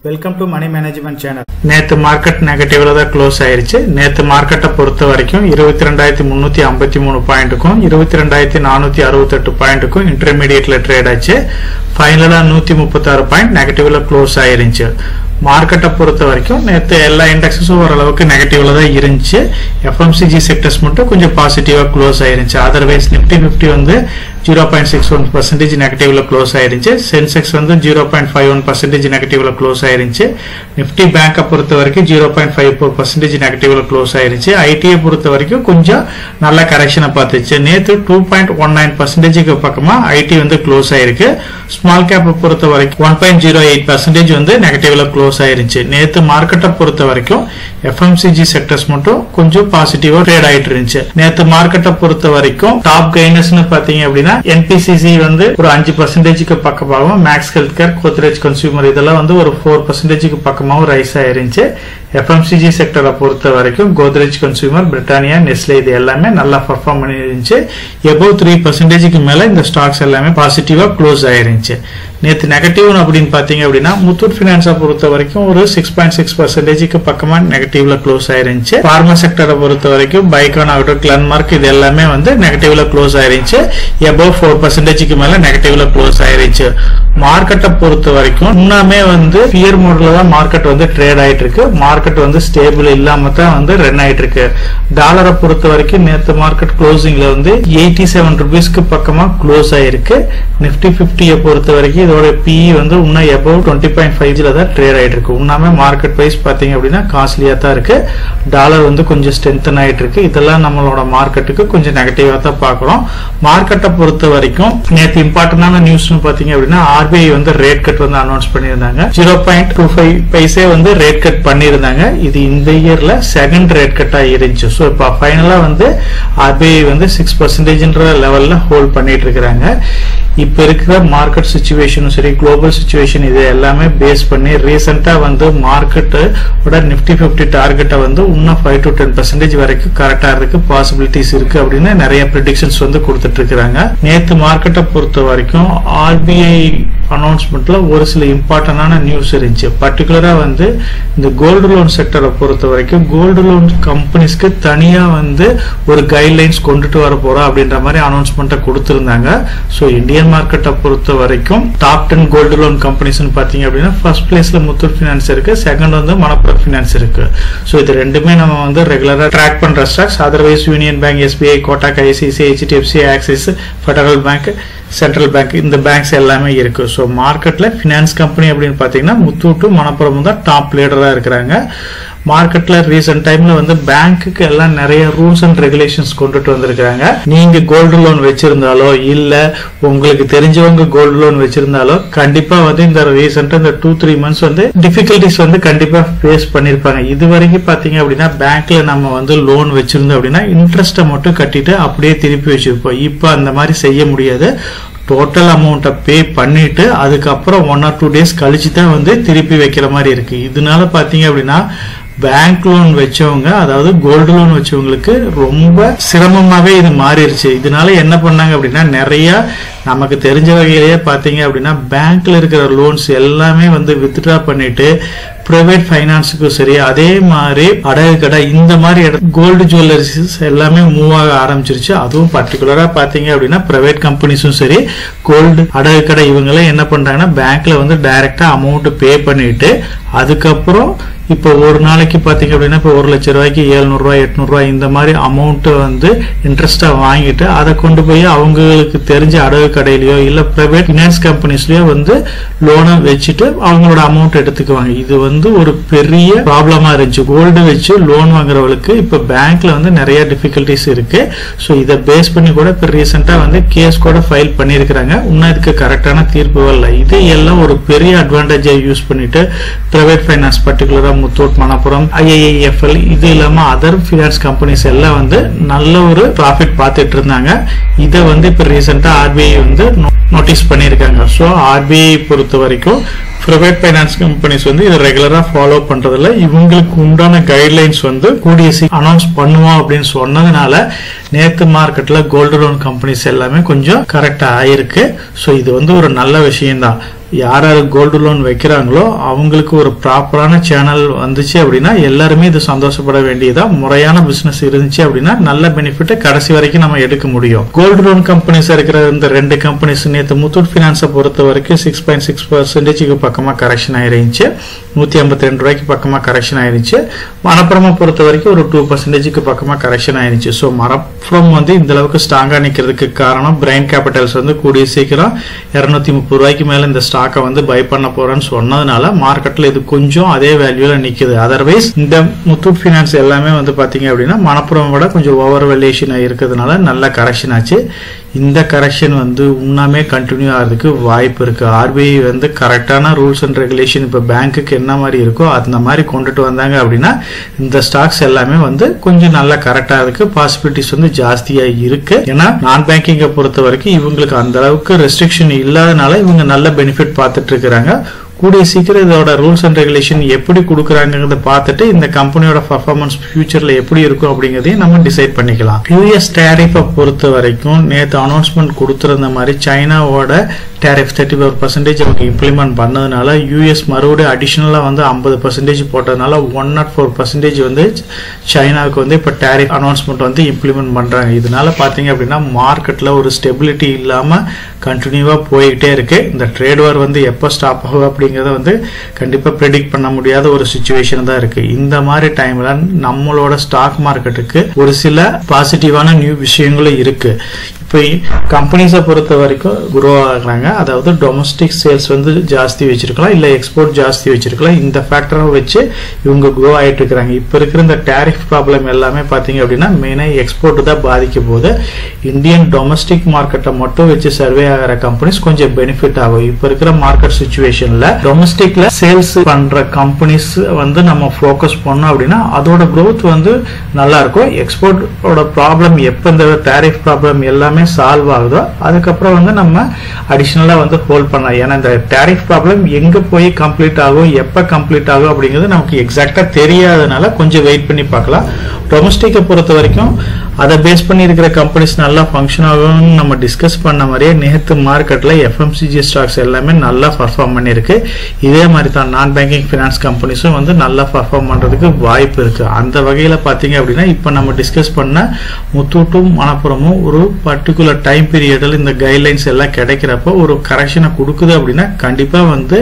Welcome to money management channel. நேத்து market நெகட்டிவ்ல தான் க்ளோஸ் ஆயிருச்சு. நேத்து மார்க்கெட்டை பொறுத்த வரைக்கும் 22,353 பாயிண்ட்டுக்கும் 22,468 பாயிண்ட்டுக்கும் இன்டர்மீடியேட்ல ட்ரேட் ஆச்சு. ஃபைனலா 136 பாயிண்ட் நெகட்டிவ்ல க்ளோஸ் ஆயிருச்சு. மார்க்கெட்டை பொறுத்த வரைக்கும் நேற்று எல்லா இண்டெக்ஸஸும் ஓரளவுக்கு நெகட்டிவ்ல தான் இருந்துச்சு. எஃப்எம்சிஜி செக்டர்ஸ் மட்டும் கொஞ்சம் பாசிட்டிவா க்ளோஸ் ஆயிருச்சு. அதர்வைஸ் நிப்டி 50 வந்து 0.61% நெகட்டிவ்ல க்ளோஸ் ஆயிருச்சு. சென்செக்ஸ் வந்து 0.51% நெகட்டிவ்ல க்ளோஸ் ஆயிருச்சு. நிப்டி பேங்கை பொறுத்த வரைக்கும் 0.54% நெகட்டிவ்ல க்ளோஸ் ஆயிருச்சு. ஐடியை பொறுத்த வரைக்கும் கொஞ்சம் நல்ல கரெக்ஷனை பார்த்துச்சு. நேற்று 2.19% பக்கமா ஐடி வந்து க்ளோஸ் ஆயிருக்கு. ஸ்மால் கேப்பை பொறுத்த வரைக்கும் 1.08% வந்து நெகட்டிவ்ல க்ளோஸ் ஆயிருச்சு. நேற்று மார்க்கெட்டை பொறுத்த வரைக்கும் எஃப்எம்சிஜி செக்டர்ஸ் மட்டும் கொஞ்சம் பாசிட்டிவா ட்ரேட் ஆயிட்டு இருந்துச்சு. நேற்று மார்க்கெட்டை பொறுத்த வரைக்கும் டாப் கெய்னர்ஸ்னு பாத்தீங்க அப்படின்னா என்பிசிசி வந்து ஒரு 5% பக்கமாகவும், Max Health Care, Godrej Consumer இதெல்லாம் வந்து ஒரு 4% பக்கமாகவும் ரைஸ் ஆயிருந்துச்சு. எஃப்எம்சிஜி செக்டரை பொறுத்த வரைக்கும் கோத்ரேஜ் கன்சூமர், பிரிட்டானியா, நெஸ்லே இது எல்லாமே நல்லா பர்ஃபார்ம் பண்ணி இருந்துச்சு. எபோவ் 3% மேல இந்த ஸ்டாக்ஸ் எல்லாமே பாசிட்டிவா க்ளோஸ் ஆயிருந்துச்சு. நேற்று நெகட்டிவ் அப்படின்னு பாத்தீங்க அப்படின்னா முத்தூட் பினான்ஸை பொறுத்த வரைக்கும் ஒரு 6.6% பக்கமா நெகட்டிவ்ல க்ளோஸ் ஆயிருந்துச்சு. பார்மா செக்டரை பொறுத்த வரைக்கும் பைகான் ஆகட்டும், கிளன்மார்க் இது எல்லாமே வந்து நெகட்டிவ்ல க்ளோஸ் ஆயிருந்துச்சு. எபோவ் 4% மேல நெகட்டிவ்ல க்ளோஸ் ஆயிருச்சு. மார்க்கெட்டை பொறுத்த வரைக்கும் இன்னுமே வந்து ஃபியர் மோட்ல தான் மார்க்கெட் வந்து ட்ரேட் ஆயிட்டு இருக்கு. மார்க்கெட் வந்து ஸ்டேபிள் இல்லாம தான் வந்து ரன் ஆயிட்டு இருக்கு. டாலரை பொறுத்த வரைக்கும் நேற்று மார்க்கெட் க்ளோசிங்ல வந்து 87 ரூபீஸ்க்கு பக்கமா க்ளோஸ் ஆயிருக்கு. நிப்டி 50 பொறுத்த வரைக்கும் இதோட பிஇ வந்து இன்னும் எபோவ் 20.5 தான் ட்ரேட் ஆயிட்டு இருக்கு. இன்னுமே மார்க்கெட் பிரைஸ் பாத்தீங்க அப்படின்னா காஸ்ட்லியா தான் இருக்கு. டாலர் வந்து கொஞ்சம் ஸ்ட்ரென்தன் ஆயிட்டு இருக்கு. இதெல்லாம் நம்மளோட மார்க்கெட்டுக்கு கொஞ்சம் நெகட்டிவா தான் பாக்குறோம். மார்க்கெட்டை பொறுத்த வரைக்கும் நேற்று இம்பார்ட்டன்டான நியூஸ் பாத்தீங்க அப்படின்னா ஆர்பிஐ வந்து ரேட் கட் வந்து அனௌன்ஸ் பண்ணியிருந்தாங்க. 0.25 பைசே வந்து ரேட் கட் பண்ணியிருந்தாங்க. இது இந்த இயர்ல செகண்ட் ரேட் கட்டா இருந்துச்சு. ஸோ இப்போ ஃபைனலா வந்து ஆர்பிஐ வந்து 6% லெவல்ல ஹோல்ட் பண்ணிட்டு இருக்கிறாங்க. இப்ப இருக்கிற மார்க்கெட் சிச்சுவேஷனும் சரி, குளோபல் சிச்சுவேஷன் இது எல்லாமே பேஸ் பண்ணி ரீசெண்டா வந்து மார்க்கெட்டோட நிப்டி 50 டார்கெட்டை வந்து இன்னும் 5 to 10% வரைக்கும் கரெக்டா இருக்கு, பாசிபிலிட்டிஸ் இருக்கு அப்படின்னு நிறைய ப்ரெடிக்ஷன்ஸ் வந்து கொடுத்துட்டு இருக்காங்க. நேத்து மார்க்கெட்டை பொறுத்த வரைக்கும் ஆர்பிஐ அனௌன்ஸ்மெண்ட்ல ஒரு சில இம்பார்ட்டன்டான நியூஸ் இருந்துச்சு. பர்டிகுலரா வந்து இந்த கோல்டு லோன் செக்டரை பொறுத்த வரைக்கும் கோல்டு லோன் கம்பெனிஸ்க்கு தனியா வந்து ஒரு கைட்லைன்ஸ் கொண்டுட்டு வர போறோம் அப்படின்ற மாதிரி அனௌன்ஸ்மெண்ட்டை கொடுத்திருந்தாங்க. ஸோ இந்தியன் மார்க்கெட்டை பொறுத்த வரைக்கும் டாப் 10 கோல்டு லோன் கம்பெனிஸ் பாத்தீங்க அப்படின்னா ஃபர்ஸ்ட் பிளேஸ்ல முத்தூட் பினான்ஸ் இருக்கு, செகண்ட் வந்து மணப்புரம் பினான்ஸ் இருக்கு. ஸோ இது ரெண்டுமே நம்ம வந்து ரெகுலரா ட்ராக் பண்ற stocks. Otherwise union bank, SBI, Kotak, ICICI, HDFC, axis, federal bank, central bank இந்த பேங்க்ஸ் எல்லாமே இருக்கு. ஸோ மார்க்கெட்ல பினான்ஸ் கம்பெனி அப்படின்னு பாத்தீங்கன்னா முத்தூட்டும் மணப்புரமும் தான் டாப் லீடரா இருக்கிறாங்க. மார்க்கெட்ல ரீசென்ட் டைம்ல வந்து பேங்க்குக்கு எல்லாம் நிறைய ரூல்ஸ் அண்ட் ரெகுலேஷன்ஸ் கொண்டுட்டு வந்திருக்காங்க. நீங்க கோல்டு லோன் வச்சிருந்தாலோ இல்ல உங்களுக்கு தெரிஞ்சவங்க கோல்டு லோன் வச்சிருந்தாலோ கண்டிப்பா வந்து இந்த ரீசெண்டா இந்த 2-3 months வந்து டிஃபிகல்டிஸ் வந்து கண்டிப்பா ஃபேஸ் பண்ணிருப்பாங்க. இது வரைக்கும் பாத்தீங்க அப்படின்னா பேங்க்ல நம்ம வந்து லோன் வச்சிருந்தோம் அப்படின்னா இன்ட்ரெஸ்ட்டை மட்டும் கட்டிட்டு அப்படியே திருப்பி வச்சிருப்போம். இப்ப அந்த மாதிரி செய்ய முடியாது. டோட்டல் அமௌண்ட்டை பே பண்ணிட்டு அதுக்கப்புறம் 1 or 2 days கழிச்சு தான் வந்து திருப்பி வைக்கிற மாதிரி இருக்கு. இதனால பாத்தீங்க அப்படின்னா பேங்க் லோன் வச்சவங்க, அதாவது கோல்டு லோன் வச்சவங்களுக்கு ரொம்ப சிரமமாவே இது மாறிடுச்சு. இதனால என்ன பண்ணாங்க அப்படின்னா நிறைய நமக்கு தெரிஞ்ச வகையிலேயே பாத்தீங்க அப்படின்னா பேங்க்ல இருக்கிற லோன்ஸ் எல்லாமே வந்து வித்ட்ரா பண்ணிட்டு பிரைவேட் பைனான்ஸுக்கும் சரி, அதே மாதிரி அடகு கடை இந்த மாதிரி கோல்டு ஜுவல்லரிஸ் எல்லாமே மூவ் ஆக ஆரம்பிச்சிருச்சு. அதுவும் பர்டிகுலரா பாத்தீங்க அப்படின்னா பிரைவேட் கம்பெனிஸும் சரி, கோல்டு அடகு கடை இவங்கெல்லாம் என்ன பண்றாங்கன்னா பேங்க்ல வந்து டைரக்டா அமௌண்ட் பே பண்ணிட்டு அதுக்கப்புறம் இப்போ ஒரு நாளைக்கு பாத்தீங்க அப்படின்னா இப்போ 1 லட்சம் ரூபாய்க்கு 700 ரூபாய் 800 ரூபாய் இந்த மாதிரி அமௌண்ட் வந்து இன்ட்ரெஸ்டா வாங்கிட்டு அதை கொண்டு போய் அவங்களுக்கு தெரிஞ்ச அடகு கடையிலயோ இல்ல பிரைவேட் பினான்ஸ் கம்பெனிஸ்லயோ வந்து லோனை வச்சுட்டு அவங்களோட அமௌண்ட் எடுத்துக்குவாங்க. இது வந்து ஒரு பெரிய ப்ராப்ளமா இருந்துச்சு. கோல்டு வச்சு லோன் வாங்குறவங்களுக்கு இப்ப பேங்க்ல வந்து நிறைய டிஃபிகல்டிஸ் இருக்கு. ஸோ இதை பேஸ் பண்ணி கூட இப்ப ரீசெண்டா வந்து கேஸ் கூட ஃபைல் பண்ணிருக்காங்க. இன்னும் இதுக்கு கரெக்டான தீர்ப்பு வரல. இது எல்லாம் ஒரு பெரிய அட்வான்டேஜா யூஸ் பண்ணிட்டு பிரைவேட் பைனான்ஸ் பர்டிகுலரா முத்தூட், மணப்புரம், ஐஐஎஃப்எல் இது இல்லாம அதர் பினான்ஸ் கம்பெனிஸ் எல்லாம் வந்து நல்ல ஒரு ப்ராஃபிட் பார்த்துட்டு இருந்தாங்க. இதை வந்து இப்ப ரீசெண்டா ஆர்பிஐ வந்து நோட்டீஸ் பண்ணிருக்காங்க. ஸோ ஆர்பிஐ பொறுத்த வரைக்கும் பிரைவேட் பைனான்ஸ் கம்பெனிஸ் வந்து இதை ரெகுலரா ஃபாலோ பண்றதுல இவங்களுக்கு உண்டான கைட்லைன்ஸ் வந்து கூடிய அனௌன்ஸ் பண்ணுவோம் அப்படின்னு சொன்னதுனால நேத்து மார்க்கெட்ல கோல்டு லோன் கம்பெனிஸ் எல்லாமே கொஞ்சம் கரெக்டா ஆயிருக்கு. ஸோ இது வந்து ஒரு நல்ல விஷயம் தான். யார் யார் கோல்டு லோன் வைக்கிறாங்களோ அவங்களுக்கு ஒரு ப்ராப்பரான சேனல் வந்துச்சு அப்படின்னா எல்லாருமே இது சந்தோஷப்பட வேண்டியதா. முறையான பிசினஸ் இருந்துச்சு அப்படின்னா நல்ல பெனிஃபிட் கடைசி வரைக்கும் நம்ம எடுக்க முடியும். கோல்டு லோன் கம்பெனிஸ் இருக்கிற இந்த 2 கம்பெனிஸ் நேற்று முத்தூட் பினான்ஸை பொறுத்த வரைக்கும் 6.6% பக்கமா கரெக்ஷன் ஆயிருந்துச்சு. 152 ரூபாய்க்கு பக்கமா கரெக்ஷன் ஆயிருச்சு. மணப்புறமா பொறுத்த வரைக்கும் ஒரு 2% பக்கமா கரெக்ஷன் ஆயிருச்சு. ஸோ மணப்புறம் வந்து இந்த அளவுக்கு ஸ்ட்ராங்கா நிக்கிறதுக்கு காரணம் பிரைன் கேபிட்டல்ஸ் வந்து கூடிய சீக்கிரம் 230 ரூபாய்க்கு மேல இந்த ஸ்டாக்கை வந்து பை பண்ண போறேன்னு சொன்னதுனால மார்க்கெட்ல இது கொஞ்சம் அதே வேல்யூல நிக்குது. அதர்வைஸ் இந்த முத்தூட் பினான்ஸ் எல்லாமே வந்து பாத்தீங்க அப்படின்னா மணப்புறம் விட கொஞ்சம் ஓவர் வேல்யூஷன் இருக்கிறதுனால நல்ல கரெக்ஷன் ஆச்சு. இந்த கரெக்ஷன் வந்து இன்னுமே கண்டினியூ ஆகிறதுக்கு வாய்ப்பு இருக்கு. ஆர்பிஐ வந்து கரெக்டான ரூல்ஸ் அண்ட் ரெகுலேஷன் இப்ப பேங்க்குக்கு என்ன மாதிரி இருக்கோ அந்த மாதிரி கொண்டுட்டு வந்தாங்க அப்படின்னா இந்த ஸ்டாக்ஸ் எல்லாமே வந்து கொஞ்சம் நல்லா கரெக்டா இருக்கு. பாசிபிலிட்டிஸ் வந்து ஜாஸ்தியா இருக்கு. ஏன்னா நான் பேங்கிங்கை பொறுத்த வரைக்கும் இவங்களுக்கு அந்த அளவுக்கு ரெஸ்ட்ரிக்ஷன் இல்லாதனால இவங்க நல்ல பெனிஃபிட் பார்த்துட்டு இருக்கிறாங்க. கூடிய சீக்கிரம் இதோட ரூல்ஸ் அண்ட் ரெகுலேஷன் எப்படி கொடுக்குறாங்கிறத பார்த்துட்டு இந்த கம்பெனியோட பர்ஃபார்மன்ஸ் ஃபியூச்சர்ல எப்படி இருக்கும் அப்படிங்கறதையும் நம்ம டிசைட் பண்ணிக்கலாம். யூஎஸ் டேரிஃபை பொறுத்த வரைக்கும் நேற்று அனௌன்ஸ்மெண்ட் கொடுத்திருந்த மாதிரி சைனாவோட டேரிஃப் 34% அவங்க இம்ப்ளிமெண்ட் பண்ணதுனால யூஎஸ் மறுபடியும் அடிஷனலா வந்து 50% போட்டதுனால 104% வந்து சைனாவுக்கு வந்து இப்ப டேரிஃப் அனௌன்ஸ்மெண்ட் வந்து இம்ப்ளிமெண்ட் பண்றாங்க. இதனால பாத்தீங்க அப்படின்னா மார்க்கெட்ல ஒரு ஸ்டெபிலிட்டி இல்லாம கண்டினியூவா போயிட்டே இருக்கு. இந்த ட்ரேட் வார் வந்து எப்ப ஸ்டாப் ஆகும் அப்படிங்கறத வந்து கண்டிப்பா ப்ரெடிக்ட் பண்ண முடியாத ஒரு சிச்சுவேஷன் தான் இருக்கு. இந்த மாதிரி டைம்ல நம்மளோட ஸ்டாக் மார்க்கெட்டுக்கு ஒரு சில பாசிட்டிவான நியூ விஷயங்களும் இருக்கு. இப்போ கம்பெனிஸை பொறுத்த வரைக்கும் குரோ ஆகுறாங்க. அதாவது டொமஸ்டிக் சேல்ஸ் வந்து ஜாஸ்தி வச்சிருக்கலாம், இல்ல எக்ஸ்போர்ட் ஜாஸ்தி வச்சிருக்கலாம். இந்த ஃபேக்டரை வச்சு இவங்க குரோ ஆயிட்டு இருக்கிறாங்க. இப்ப இருக்கிற இந்த டேரிஃப் ப்ராப்ளம் எல்லாமே பாத்தீங்க அப்படின்னா மெயினா எக்ஸ்போர்ட் தான் பாதிக்க போகுது. இந்தியன் டொமஸ்டிக் மார்க்கெட்டை மட்டும் வச்சு சர்வே ஆகிற கம்பெனிஸ் கொஞ்சம் பெனிஃபிட் ஆகும். இப்ப இருக்கிற மார்க்கெட் சிச்சுவேஷன்ல டொமஸ்டிக்ல சேல்ஸ் பண்ற கம்பெனிஸ் வந்து நம்ம போக்கஸ் பண்ணோம் அப்படின்னா அதோட growth வந்து நல்லா இருக்கும். எக்ஸ்போர்ட்டோட ப்ராப்ளம் எப்ப இந்த டேரிஃப் ப்ராப்ளம் எல்லாமே சால்வ் ஆகுதோ அதுக்கப்புறம் வந்து நம்ம அடிஷனலா வந்து ஹோல்ட் பண்ணலாம். ஏன்னா இந்த டேரிஃப் ப்ராப்ளம் எங்க போய் கம்ப்ளீட் ஆகும் எப்ப கம்ப்ளீட் ஆகும் அப்படிங்கிறது நமக்கு எக்ஸாக்டா தெரியாதனால கொஞ்சம் வெயிட் பண்ணி பார்க்கலாம். டொமஸ்டிக்கை பொறுத்த வரைக்கும் அதை பேஸ் பண்ணி இருக்கிற கம்பெனிஸ் நல்லா ஃபங்க்ஷன் ஆகும்னு நம்ம டிஸ்கஸ் பண்ண மாதிரியே நேற்று மார்க்கெட்ல எஃப்எம்சிஜி ஸ்டாக்ஸ் எல்லாமே நல்லா பர்ஃபார்ம் பண்ணிருக்கு. இதே மாதிரி தான் நான் பேங்கிங் பினான்ஸ் கம்பெனிஸும் வந்து நல்லா பர்ஃபார்ம் பண்றதுக்கு வாய்ப்பு இருக்கு. அந்த வகையில பாத்தீங்க அப்படின்னா இப்ப நம்ம டிஸ்கஸ் பண்ண முத்தூட்டும் மணப்புறமும் ஒரு பர்டிகுலர் டைம் பீரியட்ல இந்த கைட்லைன்ஸ் எல்லாம் கிடைக்கிறப்ப ஒரு கரெக்ஷனை கொடுக்குது அப்படின்னா கண்டிப்பா வந்து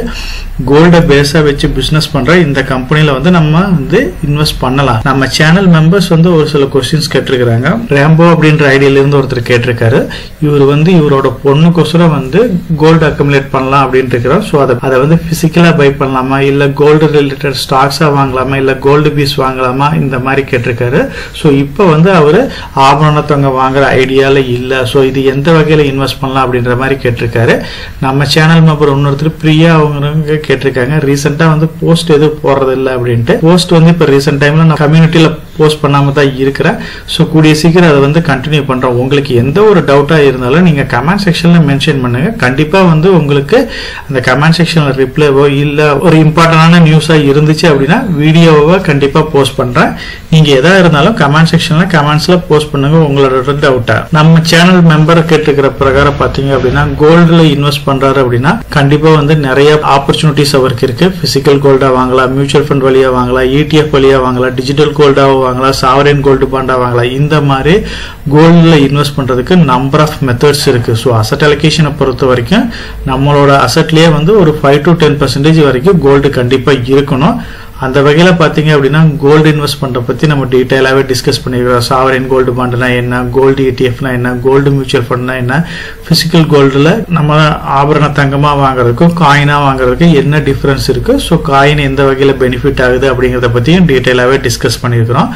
கோல்ட பேஸா வச்சு பிசினஸ் பண்ற இந்த கம்பெனில வந்து நம்ம வந்து இன்வெஸ்ட் பண்ணலாம். நம்ம சேனல் மெம்பர்ஸ் வந்து ஒரு சில கொஸ்டின்ஸ் கேட்டிருக்கிறாங்க. ரேம்போ அப்படின்ற ஐடியில இருந்து ஒருத்தர் கேட்டிருக்காரு. இவர் வந்து இவரோட பொண்ணுக்கோசரம் வந்து கோல்டு அக்குமுலேட் பண்ணலாம் அப்படின்னு இருக்கிறார். ஸோ அதை வந்து பிசிக்கலா பை பண்ணலாமா, இல்ல கோல்டு ரிலேட்டட் ஸ்டாக்ஸா வாங்கலாமா, இல்ல கோல்டு பீஸ் வாங்கலாமா, இந்த மாதிரி கேட்டிருக்காரு. ஸோ இப்போ வந்து அவரு ஆபரணத்தவங்க வாங்குற ஐடியால இல்ல. ஸோ இது எந்த வகையில இன்வெஸ்ட் பண்ணலாம் அப்படின்ற மாதிரி கேட்டிருக்காரு. நம்ம சேனல் மெம்பர் இன்னொருத்தர் பிரியா அவங்க கேட்டிருக்காங்க. ரீசெண்டா வந்து போஸ்ட் எதுவும் போடுறது இல்லை அப்படின்ட்டு. போஸ்ட் வந்து இப்ப ரீசெண்ட் டைம்ல நான் கம்யூனிட்டியில போஸ்ட் பண்ணாம தான் இருக்கிறேன். ஸோ கூடிய சீக்கிரம் அதை வந்து கண்டினியூ பண்றோம். உங்களுக்கு எந்த ஒரு டவுட்டா இருந்தாலும் நீங்க கமெண்ட் செக்ஷன்ல மென்ஷன் பண்ணுங்க. கண்டிப்பா வந்து உங்களுக்கு அந்த கமெண்ட் செக்ஷன்ல ரிப்ளைவோ இல்ல ஒரு இம்பார்ட்டன்டான நியூஸா இருந்துச்சு அப்படின்னா வீடியோவை கண்டிப்பா போஸ்ட் பண்றேன். நீங்க எதா இருந்தாலும் கமெண்ட் செக்ஷன்ல கமெண்ட்ஸ்ல போஸ்ட் பண்ணுங்க உங்களோட டவுட்டா. நம்ம சேனல் மெம்பரை கேட்டுக்கிற பிரகாரம் பாத்தீங்க அப்படின்னா கோல்டுல இன்வெஸ்ட் பண்றாரு அப்படின்னா கண்டிப்பா வந்து நிறைய ஆப்பர்ச்சுனிட்டிஸ் அவருக்கு இருக்கு. பிசிக்கல் கோல்டா வாங்கலாம், மியூச்சுவல் ஃபண்ட் வழியா வாங்கலாம், ETF வழியா வாங்கலாம், டிஜிட்டல் கோல்டா வாங்கலாம், சாவரின் கோல்டு பாண்டா வாங்கலாம். இந்த மாதிரி கோல்டுல இன்வெஸ்ட் பண்றதுக்கு நம்பர் ஆஃப் மெத்தட்ஸ் இருக்கு. ஸோ அசட் அலோகேஷனை பொறுத்த வரைக்கும் நம்மளோட அசட்லயே வந்து ஒரு 5 to 10% வரைக்கும் கோல்டு கண்டிப்பா இருக்கணும். அந்த வகையில பாத்தீங்க அப்படின்னா கோல்டு இன்வெஸ்ட் பண்ற பத்தி நம்ம டீடைலாவே டிஸ்கஸ் பண்ணிருக்கோம். சாவரின் கோல்டு பாண்ட்னா என்ன, கோல்டு ETF என்ன, கோல்டு மியூச்சுவல் ஃபண்ட்னா என்ன, பிசிக்கல் கோல்டுல நம்ம ஆபரண தங்கமா வாங்குறதுக்கும் காயினா வாங்குறதுக்கும் என்ன டிஃபரன்ஸ் இருக்கு, ஸோ காயின் எந்த வகையில பெனிஃபிட் ஆகுது அப்படிங்கறத பத்தியும் டீடைலாவே டிஸ்கஸ் பண்ணிருக்கிறோம்.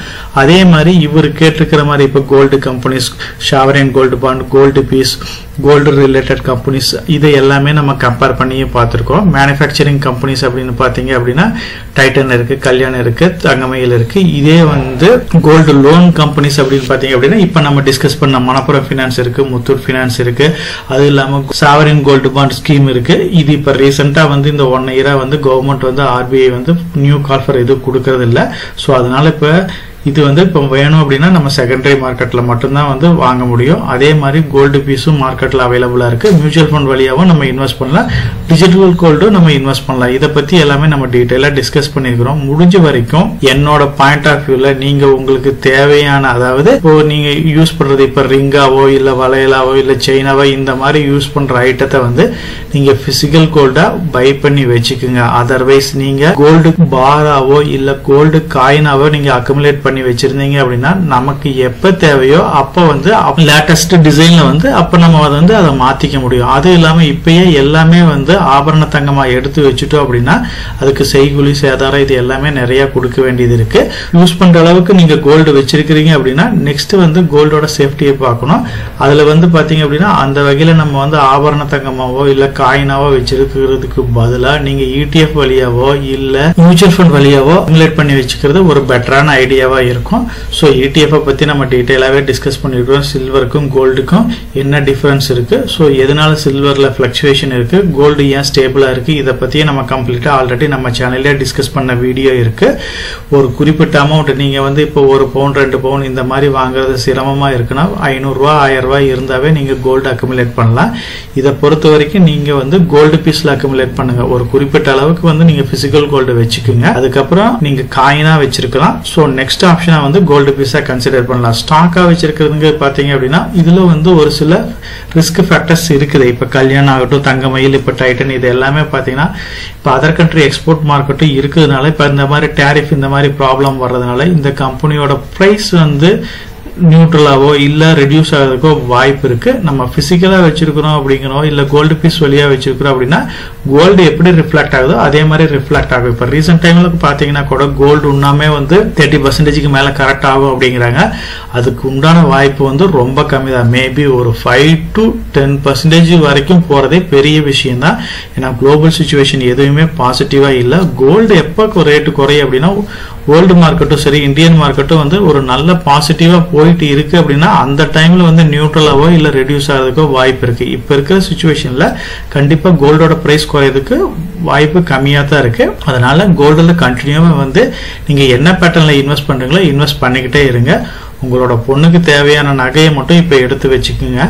அதே மாதிரி இவர் கேட்டிருக்கிற மாதிரி இப்ப gold companies, sovereign gold bond, gold bees, gold related companies இதை எல்லாமே நம்ம கம்பேர் பண்ணியே பார்த்திருக்கோம். மேனுஃபேக்சரிங் கம்பெனிஸ் அப்படின்னு பாத்தீங்க அப்படின்னா டைட்டன் இருக்கு, கல்யாணம் இருக்கு, தங்கமயில் இருக்கு. இதே வந்து கோல்டு லோன் கம்பெனிஸ் அப்படின்னு பாத்தீங்க அப்படின்னா இப்ப நம்ம டிஸ்கஸ் பண்ண மணப்புரம் பினான்ஸ் இருக்கு, முத்தூட் பினான்ஸ் இருக்கு, அது இல்லாம சாவரின் கோல்டு பாண்ட் ஸ்கீம் இருக்கு. இது இப்ப ரீசெண்டா வந்து இந்த 1 இயரா வந்து கவர்மெண்ட் வந்து RBI வந்து நியூ கால் ஃபார் எதுவும் கொடுக்கறது இல்ல. சோ அதனால இப்ப இது வந்து இப்போ வேணும் அப்படின்னா நம்ம செகண்டரி மார்க்கெட்ல மட்டும்தான் வந்து வாங்க முடியும். அதே மாதிரி கோல்டு பீஸும் மார்க்கெட்ல அவைலபிளா இருக்கு. மியூச்சுவல் ஃபண்ட் வழியாவும் நம்ம இன்வெஸ்ட் பண்ணலாம், டிஜிட்டல் கோல்டும் நம்ம இன்வெஸ்ட் பண்ணலாம். இதை பத்தி எல்லாமே நம்ம டீடைலா டிஸ்கஸ் பண்ணிருக்கிறோம். முடிஞ்ச வரைக்கும் என்னோட பாயிண்ட் ஆஃப் வியூல நீங்க உங்களுக்கு தேவையான, அதாவது இப்போ நீங்க யூஸ் பண்றது இப்ப ரிங்காவோ இல்ல வளையலாவோ இல்ல செயினாவோ இந்த மாதிரி யூஸ் பண்ற ஐட்டத்தை வந்து நீங்க பிசிக்கல் கோல்டா பை பண்ணி வச்சுக்குங்க. அதர்வைஸ் நீங்க கோல்டு பாராவோ இல்ல கோல்டு காயினாவோ நீங்க அக்குமுலேட் பண்ணி வச்சிருந்தீங்க அப்படின்னா நமக்கு எப்ப தேவையோ அப்ப வந்து லேட்டஸ்ட் டிசைன்ல வந்து அப்ப நம்ம வந்து அதை மாத்திக்க முடியும். அது இல்லாம இப்பயே எல்லாமே வந்து ஆபரண தங்கமா எடுத்து வச்சுட்டோம் அப்படின்னா அதுக்கு செய்கூலி சேதாரம் இது எல்லாமே நிறைய கொடுக்க வேண்டியது இருக்கு. யூஸ் பண்ற அளவுக்கு நீங்க கோல்டு வச்சிருக்கிறீங்க அப்படின்னா நெக்ஸ்ட் வந்து கோல்டோட சேஃப்டியை பார்க்கணும். அதுல வந்து பாத்தீங்க அப்படின்னா அந்த வகையில நம்ம வந்து ஆபரண தங்கமாவோ இல்ல காயினாவோ வச்சிருக்கிறதுக்கு பதிலா நீங்க ETF வழியாவோ இல்ல மியூச்சுவல் ஃபண்ட் வழியாவோ அக்குமுலேட் பண்ணி வச்சுக்கிறது ஒரு பெட்டரான ஐடியாவா இருக்கும். ஸோ ETF பத்தி நம்ம டீடைலாவே டிஸ்கஸ் பண்ணிருக்கோம். சில்வருக்கும் கோல்டுக்கும் என்ன டிஃபரன்ஸ் இருக்கு, ஸோ எதனால சில்வர்ல பிளக்சுவேஷன் இருக்கு, கோல்டு ஏன் ஸ்டேபிளா இருக்கு, இதை பத்தியே நம்ம கம்ப்ளீட்டா ஆல்ரெடி நம்ம சேனல்ல டிஸ்கஸ் பண்ண வீடியோ இருக்கு. ஒரு குறிப்பிட்ட அமௌண்ட் நீங்க வந்து இப்போ 1 பவுன் 2 பவுன் இந்த மாதிரி வாங்குறது சிரமமா இருக்குன்னா 500 ரூபாய் 1000 ரூபாய் இருந்தாவே நீங்க கோல்டு அக்குமுலேட் பண்ணலாம். இதை பொறுத்த வரைக்கும் நீங்க வந்து கோல்டு பீஸ்ல அக்குமுலேட் பண்ணுங்க. ஒரு குறிப்பிட்ட அளவுக்கு வந்து நீங்க பிசிக்கல் கோல்டு வச்சுக்கோங்க. அதுக்கப்புறம் நீங்க காயினா வச்சிருக்கலாம். ஸோ நெக்ஸ்ட் ஆப்ஷனா வந்து கோல்டு பீஸா கன்சிடர் பண்ணலாம். ஸ்டாக்கா வச்சிருக்கிறதுங்க பாத்தீங்க அப்படின்னா இதுல வந்து ஒரு சில ரிஸ்க் ஃபேக்டர்ஸ் இருக்குது. இப்ப கல்யாணம் ஆகட்டும், தங்கமயில், இப்ப டைட்டன், இது எல்லாமே பாத்தீங்கன்னா இப்ப அதர் கண்ட்ரி எக்ஸ்போர்ட் மார்க்கெட்டும் இருக்கிறதுனால இப்ப இந்த மாதிரி டேரிஃப் இந்த மாதிரி ப்ராப்ளம் வர்றதுனால இந்த கம்பெனியோட பிரைஸ் வந்து நியூட்ரலாவோ இல்ல ரெடியூஸ் ஆகிறதுக்கோ வாய்ப்பு இருக்கு. நம்ம பிசிக்கலா வச்சிருக்கிறோம் அப்படிங்கிறோம் இல்ல கோல்டு பீஸ் வழியா வச்சிருக்கிறோம் அப்படின்னா கோல்டு எப்படி ரிஃப்ளெக்ட் ஆகுதோ அதே மாதிரி ரிஃப்ளெக்ட் ஆகும். இப்ப ரீசெண்ட் டைம்ல பாத்தீங்கன்னா கூட கோல்டு உண்ணாமே வந்து 30% மேல கரெக்ட் ஆகும் அப்படிங்கிறாங்க. அதுக்கு உண்டான வாய்ப்பு வந்து ரொம்ப கம்மி தான். மேபி ஒரு 5 to 10% வரைக்கும் போறதே பெரிய விஷயம் தான். ஏன்னா குளோபல் சிச்சுவேஷன் எதுவுமே பாசிட்டிவா இல்ல. கோல்டு எப்ப ரேட்டு குறையும் அப்படின்னா வேர்ல்டு மார்க்கெட்டும் சரி இந்தியன் மார்க்கெட்டும் வந்து ஒரு நல்ல பாசிட்டிவா போயிட்டு இருக்கு அப்படின்னா அந்த டைம்ல வந்து நியூட்ரலாவோ இல்ல ரெடியூஸ் ஆகிறதுக்கோ வாய்ப்பு இருக்கு. இப்ப இருக்கிற சிச்சுவேஷன்ல கண்டிப்பா கோல்டோட பிரைஸ் குறையதுக்கு வாய்ப்பு கம்மியா தான் இருக்கு. அதனால கோல்டுல கண்டினியூவா வந்து நீங்க என்ன பேட்டர்ன்ல இன்வெஸ்ட் பண்றீங்களோ இன்வெஸ்ட் பண்ணிக்கிட்டே இருங்க. உங்களோட பொண்ணுக்கு தேவையான நகையை மட்டும் இப்ப எடுத்து வச்சுக்கோங்க.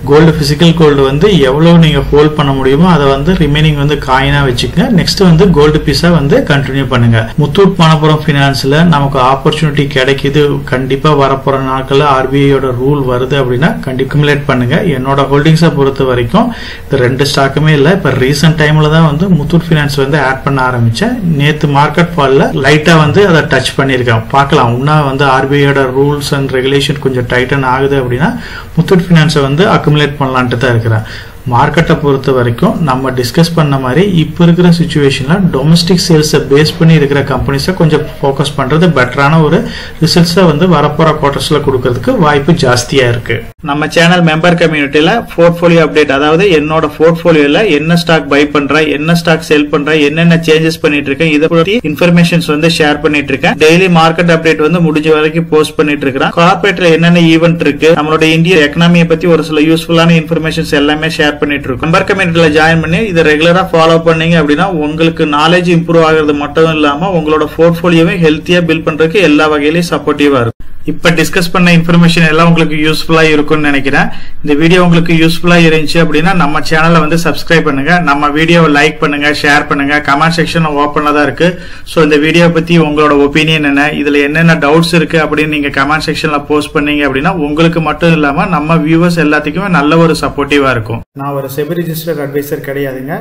கோல்டு பிசிக்கல் கோல்டு வந்து எவ்வளவு நீங்க ஹோல்ட் பண்ண முடியுமோ அதை வந்து ரிமைனிங் வந்து காயினா வச்சுக்கோங்க. நெக்ஸ்ட் வந்து கோல்டு பீஸா வந்து கண்டினியூ பண்ணுங்க. முத்தூட் மணப்புரம் பினான்ஸ்ல நமக்கு ஆப்பர்ச்சுனிட்டி கிடைக்குது. கண்டிப்பா வரப்போற நாட்கள்ல RBIயோட ரூல் வருது அப்படின்னா கண்டிப்பா அக்குமுலேட் பண்ணுங்க. என்னோட ஹோல்டிங்ஸை பொறுத்த வரைக்கும் இந்த 2 ஸ்டாக்குமே இல்ல. இப்ப ரீசெண்ட் டைம்ல தான் வந்து முத்தூட் பினான்ஸ் வந்து ஆட் பண்ண ஆரம்பிச்சேன். நேத்து மார்க்கெட் ஃபால்ல லைட்டா வந்து அதை டச் பண்ணிருக்கேன். பார்க்கலாம் இன்னும் வந்து RBIயோட ரூல்ஸ் ரெகுலேஷன் கொஞ்சம் டைட்டன் ஆகுது அப்படின்னா முத்தூட் பினான்ஸை வந்து அக்குமுலேட் பண்ணலான்ட்டு தான் இருக்கிறேன். மார்க்கெட்டை பொறுத்த வரைக்கும் நம்ம டிஸ்கஸ் பண்ண மாதிரி இப்ப இருக்கிற சிச்சுவேஷன்ல டொமஸ்டிக் சேல்ஸை பேஸ் பண்ணி இருக்கிற கம்பெனிஸை கொஞ்சம் ஃபோக்கஸ் பண்றது பெட்டரான ஒரு ரிசல்ட்ஸை வந்து வரப்போற குவார்டர்ஸ்ல கொடுக்கறதுக்கு வாய்ப்பு ஜாஸ்தியா இருக்கு. நம்ம சேனல் மெம்பர் கம்யூனிட்டியில போர்ட்போலியோ அப்டேட், அதாவது என்னோட போர்ட்போலியோல என்ன ஸ்டாக் பை பண்றேன், என்ன ஸ்டாக் செல் பண்றேன், என்னென்ன சேஞ்சஸ் பண்ணிட்டு இருக்கேன், இதை பத்தி இன்ஃபர்மேஷன்ஸ் வந்து ஷேர் பண்ணிட்டு இருக்கேன். டெய்லி மார்க்கெட் அப்டேட் வந்து முடிஞ்ச வரைக்கும் போஸ்ட் பண்ணிட்டு இருக்கேன். கார்பரேட்ல என்னென்ன ஈவென்ட் இருக்கு, நம்மளோட இந்திய எக்கனாமியை பத்தி ஒரு சில யூஸ்ஃபுல்லான இன்ஃபர்மேஷன்ஸ் எல்லாமே ஷேர் பண்ணிட்டு இருக்கோம். மெம்பர் கம்யூனிட்டில ஜாயின் பண்ணி இதை ரெகுலரா ஃபாலோ பண்ணீங்க அப்படின்னா உங்களுக்கு நாலேஜ் இம்ப்ரூவ் ஆகிறது மட்டும் இல்லாம உங்களோட போர்ட்போலியோவை ஹெல்த்தியா பில்ட் பண்றதுக்கு எல்லா வகையிலும் சப்போர்ட்டிவா இருக்கும். இப்ப டிஸ்கஸ் பண்ண இன்ஃபர்மேஷன் எல்லாம் உங்களுக்கு யூஸ்ஃபுல்லா இருக்கும்னு நினைக்கிறேன். இந்த வீடியோ உங்களுக்கு யூஸ்ஃபுல்லா இருந்துச்சு அப்படின்னா நம்ம சேனலை வந்து சப்ஸ்கிரைப் பண்ணுங்க, நம்ம வீடியோவை லைக் பண்ணுங்க, ஷேர் பண்ணுங்க. கமெண்ட் செக்ஷன் ஓப்பன்ல தான் இருக்கு. சோ இந்த வீடியோ பத்தி உங்களோட ஒப்பீனியன் என்ன, இதுல என்னென்ன டவுட்ஸ் இருக்கு அப்படின்னு நீங்க கமெண்ட் செக்ஷன்ல போஸ்ட் பண்ணீங்க அப்படின்னா உங்களுக்கு மட்டும் இல்லாம நம்ம வியூவர்ஸ் எல்லாத்துக்குமே நல்ல ஒரு சப்போர்ட்டிவா இருக்கும். நான் ஒரு செபி ரிஜிஸ்டர்ட் அட்வைசர் கிடையாதுங்க.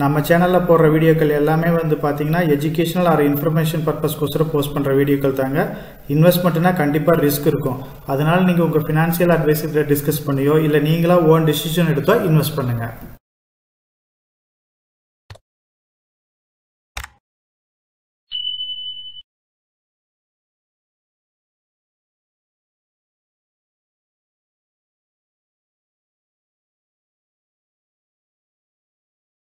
நம்ம சேனல்ல போடுற வீடியோக்கள் எல்லாமே வந்து பாத்தீங்கன்னா எஜுகேஷனல் ஆர் இன்ஃபர்மேஷன் பர்பஸ்க்கோசரம் போஸ்ட் பண்ற வீடியோக்கள் தாங்க. இன்வெஸ்ட்மெண்ட்னா கண்டிப்பா ரிஸ்க் இருக்கும். அதனால நீங்க உங்க பினான்சியல் அட்வைசர் டிஸ்கஸ் பண்ணியோ இல்ல நீங்களா ஓன் டிசிஷன் எடுத்தோ இன்வெஸ்ட் பண்ணுங்க.